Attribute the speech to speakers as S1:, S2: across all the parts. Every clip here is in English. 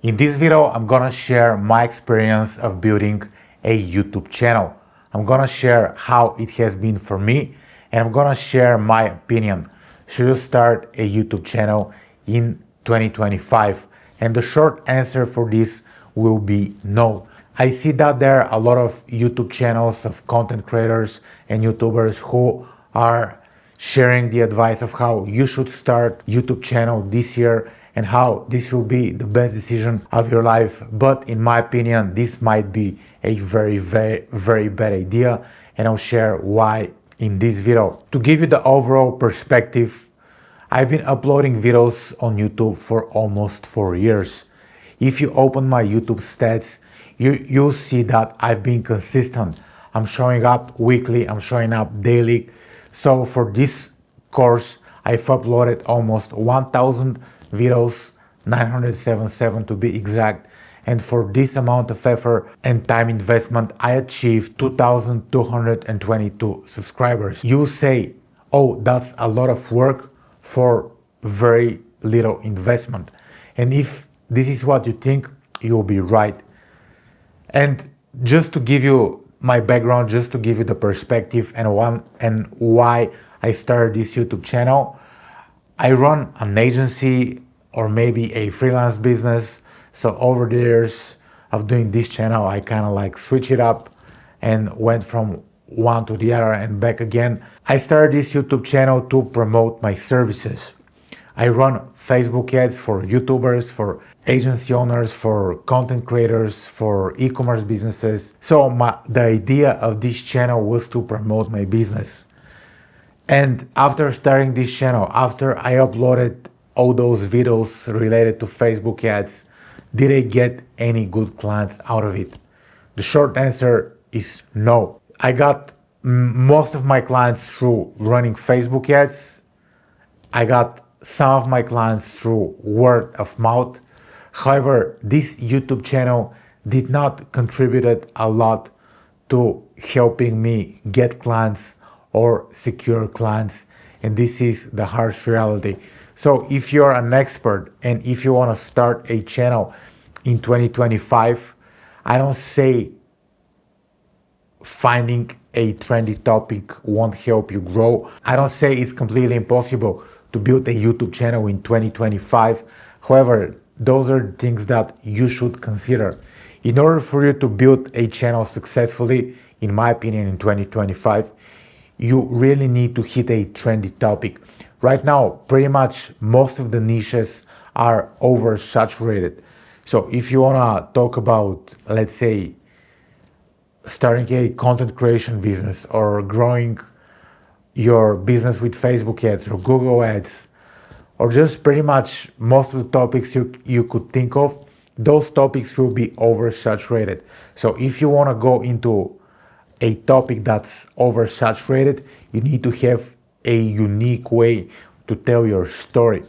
S1: In this video, I'm gonna share my experience of building a YouTube channel. I'm gonna share how it has been for me, and I'm gonna share my opinion. Should you start a YouTube channel in 2025? And the short answer for this will be no. I see that there are a lot of YouTube channels of content creators and YouTubers who are sharing the advice of how you should start YouTube channel this year and how this will be the best decision of your life. But in my opinion, this might be a very bad idea, and I'll share why in this video. To give you the overall perspective, I've been uploading videos on YouTube for almost 4 years. If you open my YouTube stats, you'll see that I've been consistent. I'm showing up weekly, I'm showing up daily. So for this course, I've uploaded almost 1,000 videos, 977 to be exact. And for this amount of effort and time investment, I achieved 2,222 subscribers. You say, oh, that's a lot of work for very little investment. And if this is what you think, you'll be right. And just to give you my background, just to give you the perspective and why I started this YouTube channel, I run an agency or maybe a freelance business. So over the years of doing this channel, I kind of like switch it up and went from one to the other and back again. I started this YouTube channel to promote my services. I run Facebook ads for YouTubers, for agency owners, for content creators, for e-commerce businesses. So the idea of this channel was to promote my business. And after starting this channel, after I uploaded all those videos related to Facebook ads, did I get any good clients out of it? The short answer is no. I got most of my clients through running Facebook ads. I got some of my clients through word of mouth. However, this YouTube channel did not contribute a lot to helping me get clients or secure clients, and this is the harsh reality. So if you're an expert and if you want to start a channel in 2025, I don't say finding a trendy topic won't help you grow. I don't say it's completely impossible to build a YouTube channel in 2025. However, those are things that you should consider. In order for you to build a channel successfully, in my opinion, in 2025, you really need to hit a trendy topic. Right now, pretty much most of the niches are oversaturated. So if you wanna talk about, let's say, starting a content creation business or growing your business with Facebook ads or Google ads, or just pretty much most of the topics you could think of, those topics will be oversaturated. So if you wanna go into a topic that's oversaturated, you need to have a unique way to tell your story.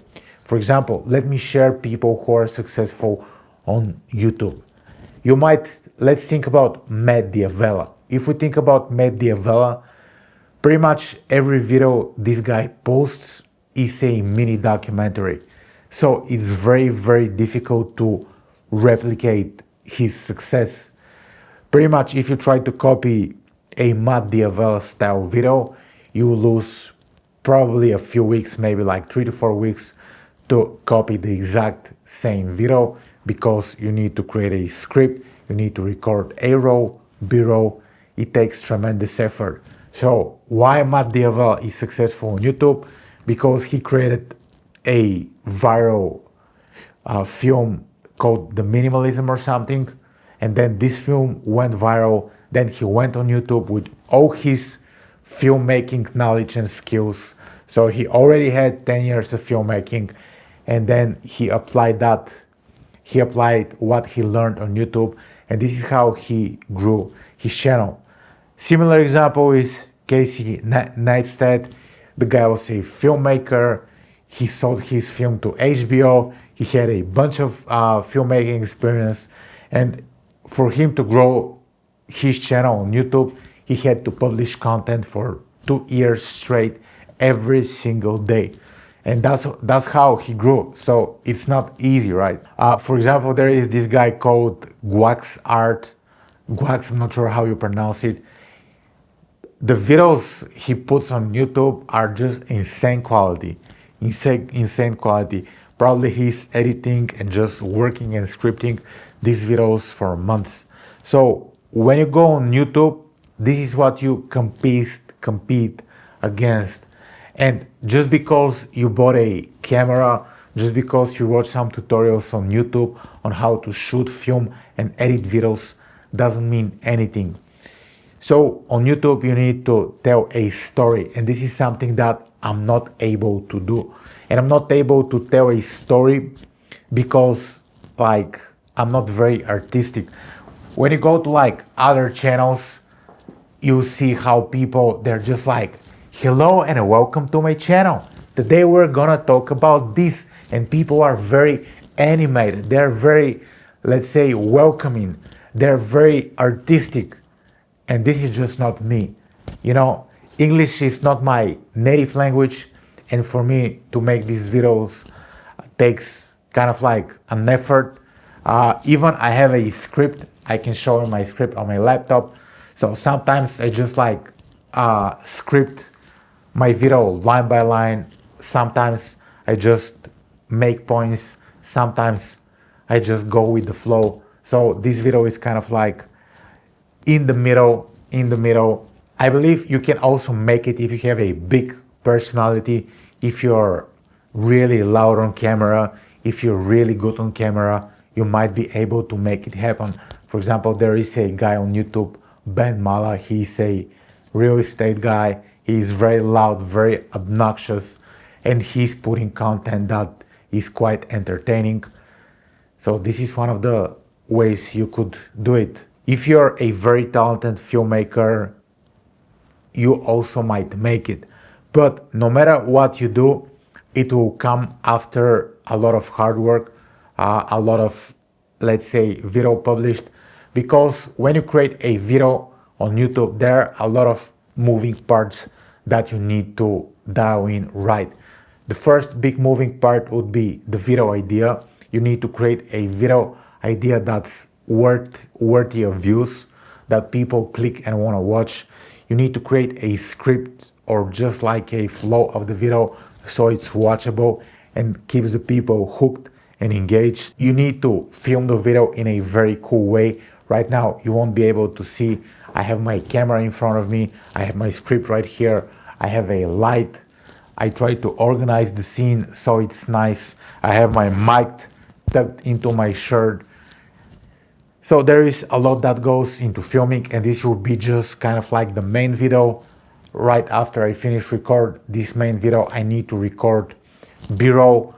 S1: For example, let me share people who are successful on YouTube. Let's think about Matt Diavella. If we think about Matt Diavella, pretty much every video this guy posts is a mini documentary. So it's very difficult to replicate his success. Pretty much if you try to copy a Matt Diavella style video, you will lose probably a few weeks, maybe like 3 to 4 weeks to copy the exact same video, because you need to create a script, you need to record A-roll, B-roll. It takes tremendous effort. So why Matt Diavella is successful on YouTube? Because he created a viral film called The Minimalism or something, and then this film went viral. Then he went on YouTube with all his filmmaking knowledge and skills. So he already had 10 years of filmmaking, and then he applied what he learned on YouTube, and this is how he grew his channel. Similar example is Casey Neistat. The guy was a filmmaker. He sold his film to HBO. He had a bunch of filmmaking experience, and for him to grow his channel on YouTube, he had to publish content for 2 years straight every single day. And that's how he grew. So it's not easy, right? For example, there is this guy called Guax Art. Guax, I'm not sure how you pronounce it. The videos he puts on YouTube are just insane quality. Insane quality. Probably he's editing and just working and scripting these videos for months. So when you go on YouTube, this is what you compete against. And just because you bought a camera, just because you watch some tutorials on YouTube on how to shoot, film, and edit videos, doesn't mean anything. So on YouTube, you need to tell a story, and this is something that I'm not able to do. And I'm not able to tell a story because like I'm not very artistic. When you go to like other channels, you see how people, they're just like, hello and welcome to my channel. Today we're gonna talk about this, and people are very animated. They're very, let's say, welcoming. They're very artistic. And this is just not me. You know, English is not my native language, and for me to make these videos takes kind of like an effort. Even I have a script. I can show you my script on my laptop. So sometimes I just like script my video line by line. Sometimes I just make points. Sometimes I just go with the flow. So this video is kind of like in the middle. I believe you can also make it if you have a big personality, if you're really loud on camera, if you're really good on camera, you might be able to make it happen. For example, there is a guy on YouTube, Ben Mala. He's a real estate guy. He's very loud, very obnoxious, and he's putting content that is quite entertaining. So this is one of the ways you could do it. If you're a very talented filmmaker, you also might make it. But no matter what you do, it will come after a lot of hard work, a lot of, let's say, video published. Because when you create a video on YouTube, there are a lot of moving parts that you need to dial in right. The first big moving part would be the video idea. You need to create a video idea that's worthy of views, that people click and want to watch. You need to create a script or just like a flow of the video so it's watchable and keeps the people hooked and engaged. You need to film the video in a very cool way. Right now you won't be able to see. I have my camera in front of me. I have my script right here. I have a light. I try to organize the scene so it's nice. I have my mic tucked into my shirt. So there is a lot that goes into filming, and this will be just kind of like the main video. Right after I finish record this main video, I need to record B-roll.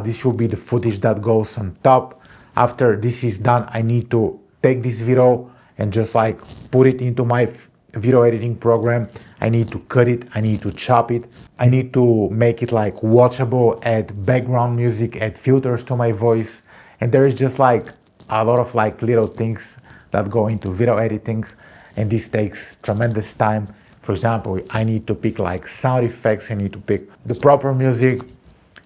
S1: This will be the footage that goes on top. After this is done, I need to take this video and just like put it into my video editing program. I need to cut it, I need to chop it, I need to make it like watchable, add background music, add filters to my voice. And there is just like a lot of like little things that go into video editing, and this takes tremendous time. For example, I need to pick like sound effects, I need to pick the proper music,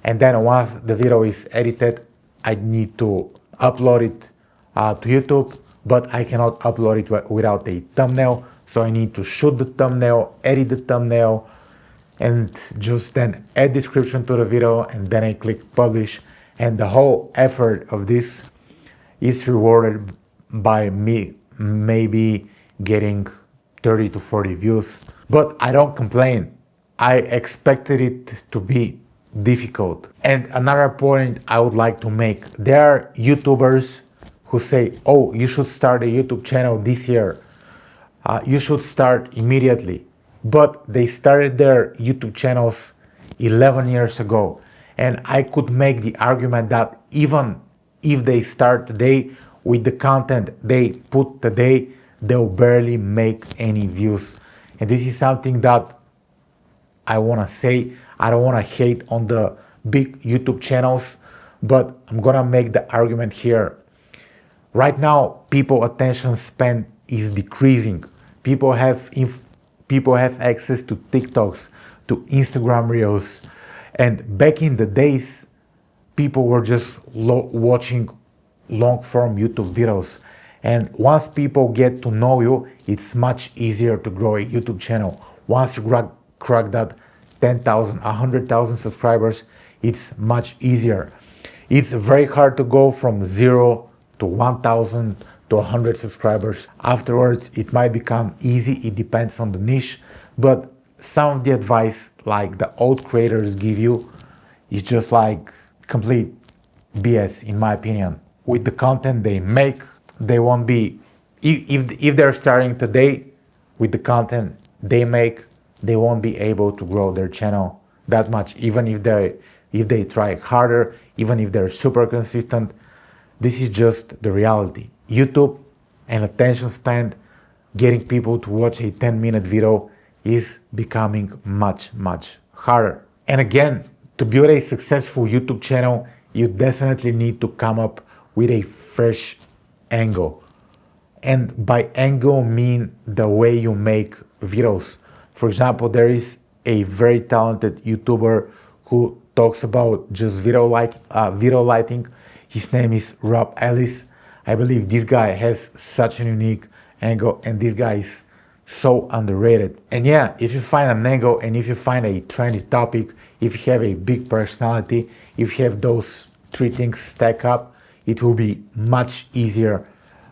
S1: and then once the video is edited, I need to upload it to YouTube, but I cannot upload it without a thumbnail. So I need to shoot the thumbnail, edit the thumbnail, and just then add description to the video, and then I click publish. And the whole effort of this is rewarded by me maybe getting 30 to 40 views. But I don't complain. I expected it to be difficult. And another point I would like to make, there are YouTubers who say, oh, you should start a YouTube channel this year. You should start immediately. But they started their YouTube channels 11 years ago. And I could make the argument that even if they start today with the content they put today, they'll barely make any views. And this is something that I want to say. I don't want to hate on the big YouTube channels, but I'm gonna make the argument here. Right now, people attention span is decreasing. People have access to TikToks, to Instagram Reels, And back in the days, people were just watching long form YouTube videos. And once people get to know you, it's much easier to grow a YouTube channel. Once you crack that 10,000, 100,000 subscribers, it's much easier. It's very hard to go from 0 to 1,000 to 100 subscribers. Afterwards, it might become easy. It depends on the niche. But some of the advice like the old creators give you is just like complete BS, in my opinion. With the content they make, they won't be, if they're starting today with the content they make, they won't be able to grow their channel that much, even if they try harder, even if they're super consistent. This is just the reality. YouTube and attention span, getting people to watch a 10-minute video is becoming much harder. And again, to build a successful YouTube channel, you definitely need to come up with a fresh angle. And by angle, mean the way you make videos. For example, there is a very talented YouTuber who talks about just video lighting. His name is Rob Ellis. I believe this guy has such a unique angle, and this guy is so underrated. And yeah, if you find an angle and if you find a trendy topic, if you have a big personality, if you have those three things stack up, it will be much easier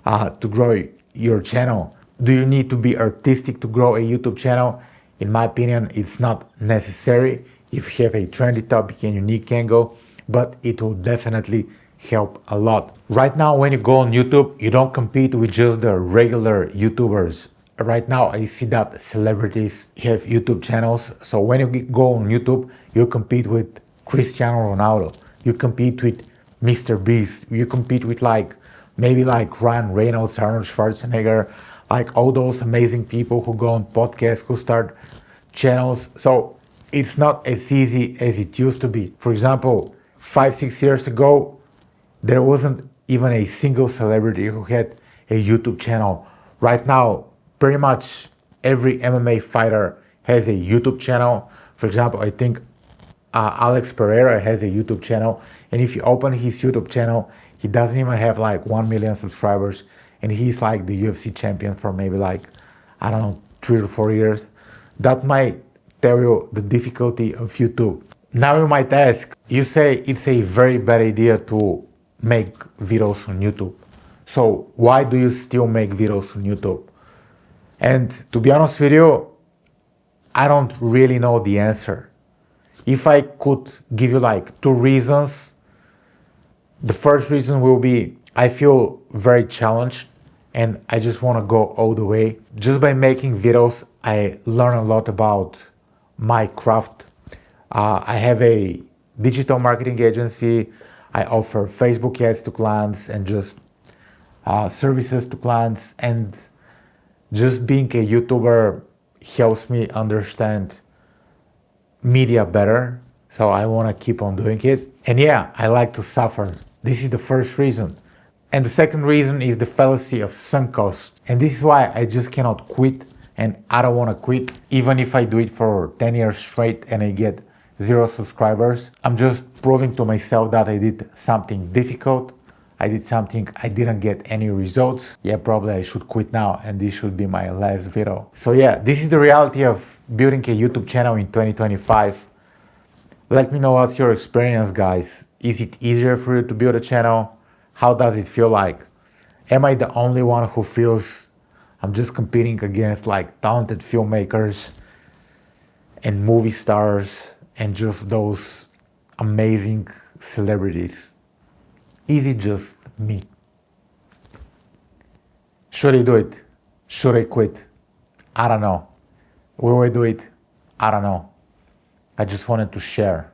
S1: to grow your channel. Do you need to be artistic to grow a YouTube channel? In my opinion, it's not necessary if you have a trendy topic and unique angle, but it will definitely help a lot. Right now, when you go on YouTube, you don't compete with just the regular YouTubers. Right now, I see that celebrities have YouTube channels. So when you go on YouTube, you compete with Cristiano Ronaldo. You compete with Mr. Beast. You compete with maybe Ryan Reynolds, Arnold Schwarzenegger, like all those amazing people who go on podcasts, who start channels. So it's not as easy as it used to be. For example, 5-6 years ago, there wasn't even a single celebrity who had a YouTube channel. Right now, pretty much every MMA fighter has a YouTube channel. For example, I think Alex Pereira has a YouTube channel. And if you open his YouTube channel, he doesn't even have 1 million subscribers. And he's the UFC champion for maybe I don't know, 3 to 4 years. That might tell you the difficulty of YouTube. Now you might ask, you say it's a very bad idea to make videos on YouTube. So why do you still make videos on YouTube? And to be honest with you, I don't really know the answer. If I could give you 2 reasons, the first reason will be I feel very challenged and I just want to go all the way. Just by making videos, I learn a lot about my craft. I have a digital marketing agency. I offer Facebook ads to clients and just services to clients. And just being a YouTuber helps me understand media better. So I want to keep on doing it. And yeah, I like to suffer. This is the first reason. And the second reason is the fallacy of sunk cost. And this is why I just cannot quit, and I don't want to quit. Even if I do it for 10 years straight and I get 0 subscribers, I'm just proving to myself that I did something difficult. I did something I didn't get any results. Yeah, probably I should quit now and this should be my last video. So yeah, this is the reality of building a YouTube channel in 2025. Let me know what's your experience, guys. Is it easier for you to build a channel? How does it feel like? Am I the only one who feels I'm just competing against talented filmmakers and movie stars and just those amazing celebrities? Is it just me? Should I do it? Should I quit? I don't know. Will I do it? I don't know. I just wanted to share.